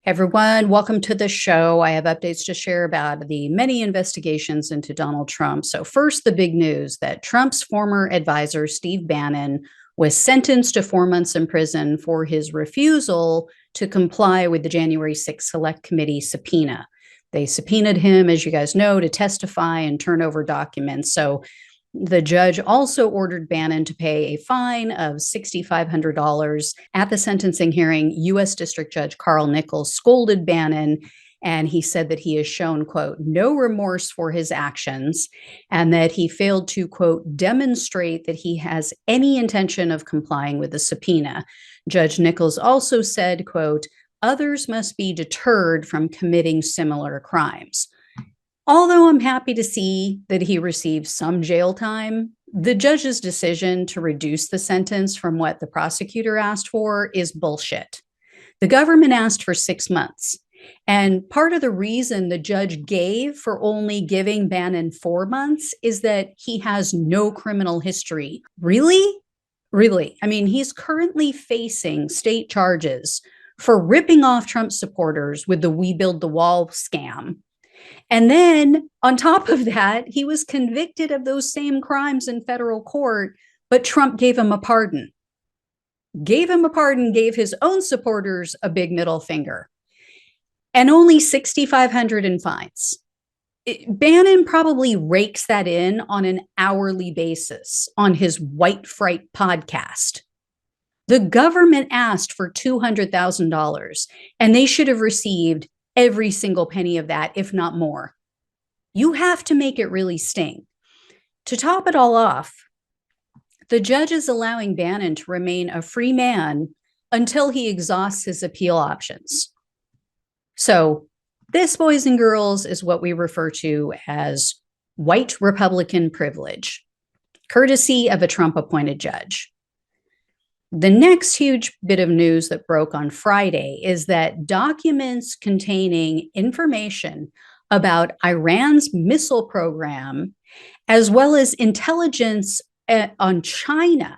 Everyone, welcome to the show. I have updates to share about the many investigations into Donald Trump. So, first, the big news that Trump's former advisor, Steve Bannon, was sentenced to 4 months in prison for his refusal to comply with the January 6th Select Committee subpoena. They subpoenaed him, as you guys know, to testify and turn over documents. So, the judge also ordered Bannon to pay a fine of $6,500. At the sentencing hearing, U.S. District Judge Carl Nichols scolded Bannon, and he said that he has shown, quote, no remorse for his actions, and that he failed to, quote, demonstrate that he has any intention of complying with the subpoena. Judge Nichols also said, quote, others must be deterred from committing similar crimes. Although I'm happy to see that he received some jail time, the judge's decision to reduce the sentence from what the prosecutor asked for is bullshit. The government asked for 6 months. And part of the reason the judge gave for only giving Bannon 4 months is that he has no criminal history. Really? Really? I mean, he's currently facing state charges for ripping off Trump supporters with the We Build the Wall scam. And then on top of that, he was convicted of those same crimes in federal court, but Trump gave him a pardon. Gave his own supporters a big middle finger. And only $6,500 in fines. Bannon probably rakes that in on an hourly basis on his White Fright podcast. The government asked for $200,000, and they should have received every single penny of that, if not more. You have to make it really sting. To top it all off, the judge is allowing Bannon to remain a free man until he exhausts his appeal options. So this, boys and girls, is what we refer to as white Republican privilege, courtesy of a Trump-appointed judge. The next huge bit of news that broke on Friday is that documents containing information about Iran's missile program, as well as intelligence on China,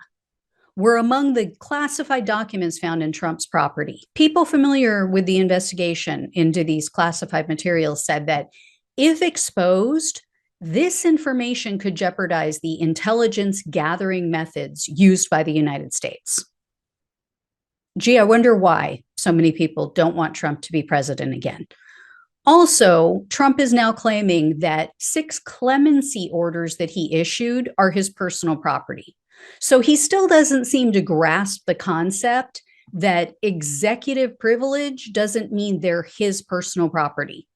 were among the classified documents found in Trump's property. People familiar with the investigation into these classified materials said that if exposed, this information could jeopardize the intelligence gathering methods used by the United States. Gee, I wonder why so many people don't want Trump to be president again. Also, Trump is now claiming that 6 clemency orders that he issued are his personal property. So he still doesn't seem to grasp the concept that executive privilege doesn't mean they're his personal property,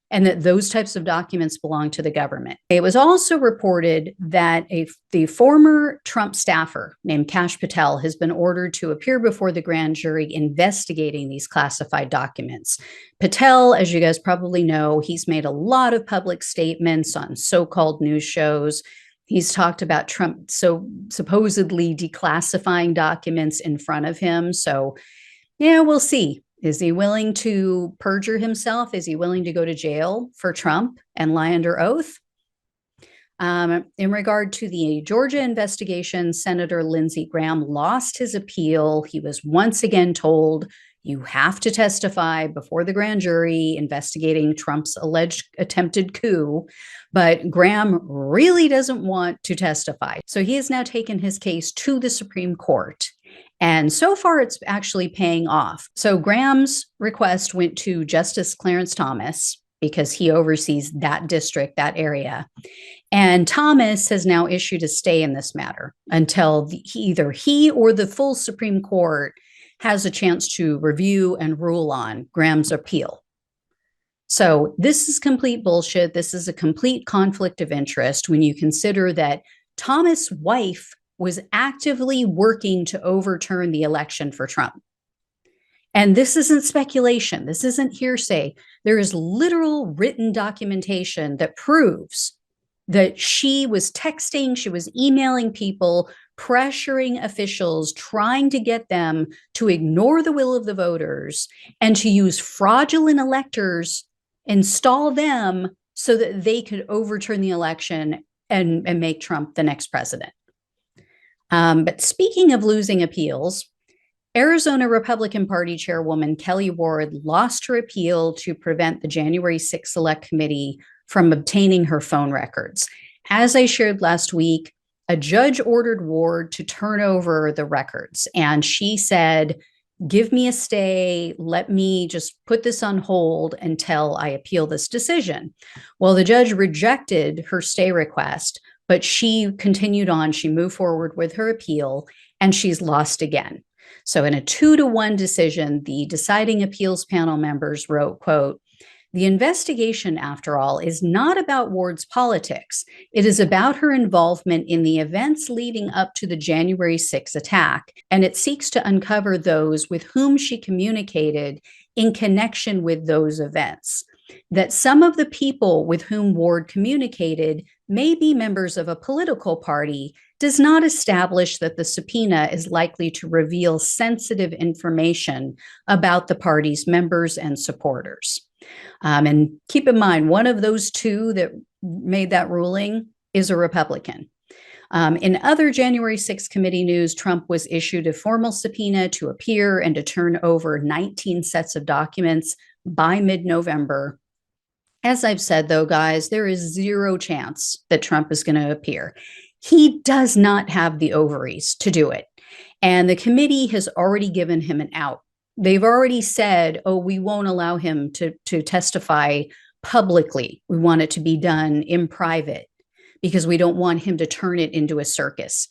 and that those types of documents belong to the government. It was also reported that the former Trump staffer named Kash Patel has been ordered to appear before the grand jury investigating these classified documents. Patel, as you guys probably know, he's made a lot of public statements on so-called news shows. He's talked about Trump supposedly declassifying documents in front of him. So, yeah, we'll see. Is he willing to perjure himself? Is he willing to go to jail for Trump and lie under oath? In regard to the Georgia investigation, Senator Lindsey Graham lost his appeal. He was once again told, you have to testify before the grand jury investigating Trump's alleged attempted coup. But Graham really doesn't want to testify. So he has now taken his case to the Supreme Court. And so far, it's actually paying off. So Graham's request went to Justice Clarence Thomas because he oversees that district, that area. And Thomas has now issued a stay in this matter until either he or the full Supreme Court has a chance to review and rule on Graham's appeal. So this is complete bullshit. This is a complete conflict of interest when you consider that Thomas' wife was actively working to overturn the election for Trump. And this isn't speculation. This isn't hearsay. There is literal written documentation that proves that she was texting, she was emailing people, pressuring officials, trying to get them to ignore the will of the voters and to use fraudulent electors, install them so that they could overturn the election and make Trump the next president. But speaking of losing appeals, Arizona Republican Party Chairwoman Kelly Ward lost her appeal to prevent the January 6th Select Committee from obtaining her phone records. As I shared last week, a judge ordered Ward to turn over the records, and she said, give me a stay. Let me just put this on hold until I appeal this decision. Well, the judge rejected her stay request, but she continued on. She moved forward with her appeal, and she's lost again. So in a 2-1 decision, the deciding appeals panel members wrote, quote, the investigation, after all, is not about Ward's politics. It is about her involvement in the events leading up to the January 6th attack, and it seeks to uncover those with whom she communicated in connection with those events. That some of the people with whom Ward communicated may be members of a political party does not establish that the subpoena is likely to reveal sensitive information about the party's members and supporters. And keep in mind, one of those two that made that ruling is a Republican. In other January 6th committee news, Trump was issued a formal subpoena to appear and to turn over 19 sets of documents by mid-November. As I've said, though, guys, there is zero chance that Trump is going to appear. He does not have the ovaries to do it. And the committee has already given him an out. They've already said, oh, we won't allow him to testify publicly. We want it to be done in private because we don't want him to turn it into a circus.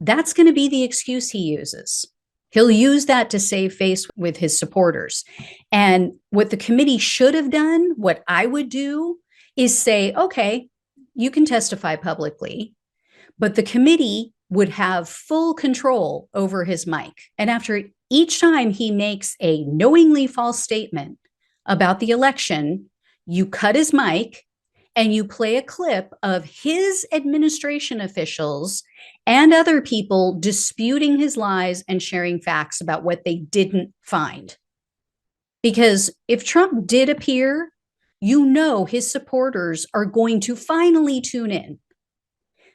That's going to be the excuse he uses. He'll use that to save face with his supporters. And what the committee should have done, what I would do, is say, okay, you can testify publicly, but the committee would have full control over his mic. And after each time he makes a knowingly false statement about the election, you cut his mic and you play a clip of his administration officials and other people disputing his lies and sharing facts about what they didn't find. Because if Trump did appear, you know his supporters are going to finally tune in.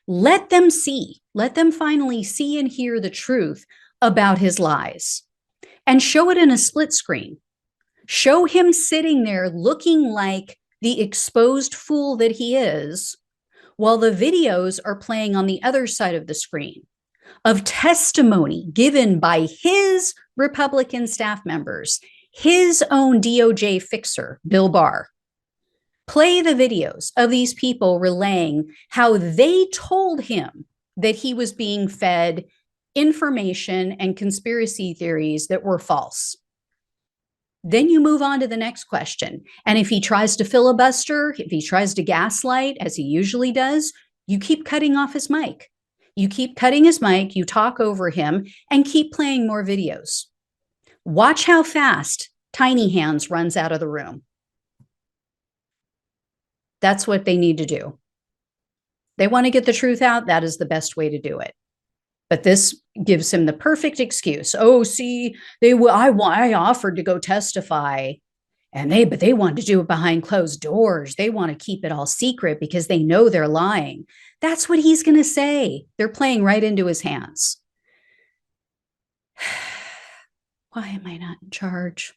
Let them see. Let them finally see and hear the truth about his lies. And show it in a split screen. Show him sitting there looking like the exposed fool that he is, while the videos are playing on the other side of the screen of testimony given by his Republican staff members, his own DOJ fixer, Bill Barr. Play the videos of these people relaying how they told him that he was being fed information and conspiracy theories that were false. Then you move on to the next question. And if he tries to filibuster, if he tries to gaslight, as he usually does, you keep cutting off his mic. You keep cutting his mic, you talk over him, and keep playing more videos. Watch how fast Tiny Hands runs out of the room. That's what they need to do. They want to get the truth out. That is the best way to do it. But this gives him the perfect excuse. Oh, see, I offered to go testify, but they wanted to do it behind closed doors. They want to keep it all secret because they know they're lying. That's what he's going to say. They're playing right into his hands. Why am I not in charge?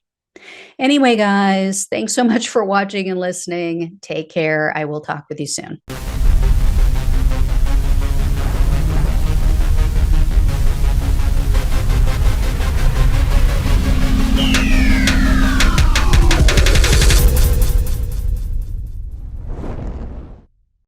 Anyway, guys, thanks so much for watching and listening. Take care. I will talk with you soon.